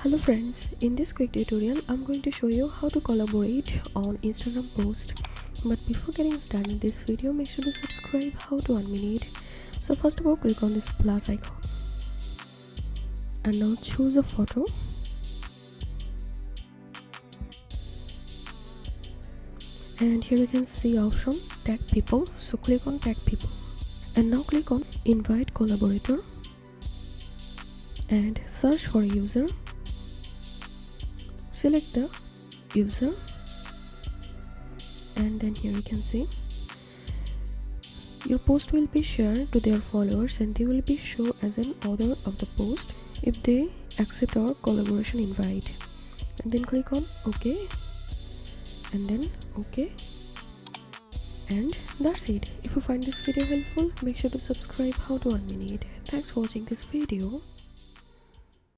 Hello friends, in this quick tutorial I'm going to show you how to collaborate on Instagram post. But before getting started this video, make sure to subscribe. How to 1 minute. So first of all, click on this plus icon and now choose a photo and here you can see option tag people, so click on tag people and now click on invite collaborator and search for user. Select the user and then here you can see your post will be shared to their followers and they will be shown as an author of the post if they accept our collaboration invite. And then click on OK and then OK, and that's it. If you find this video helpful, make sure to subscribe. How to 1 minute. Thanks for watching this video.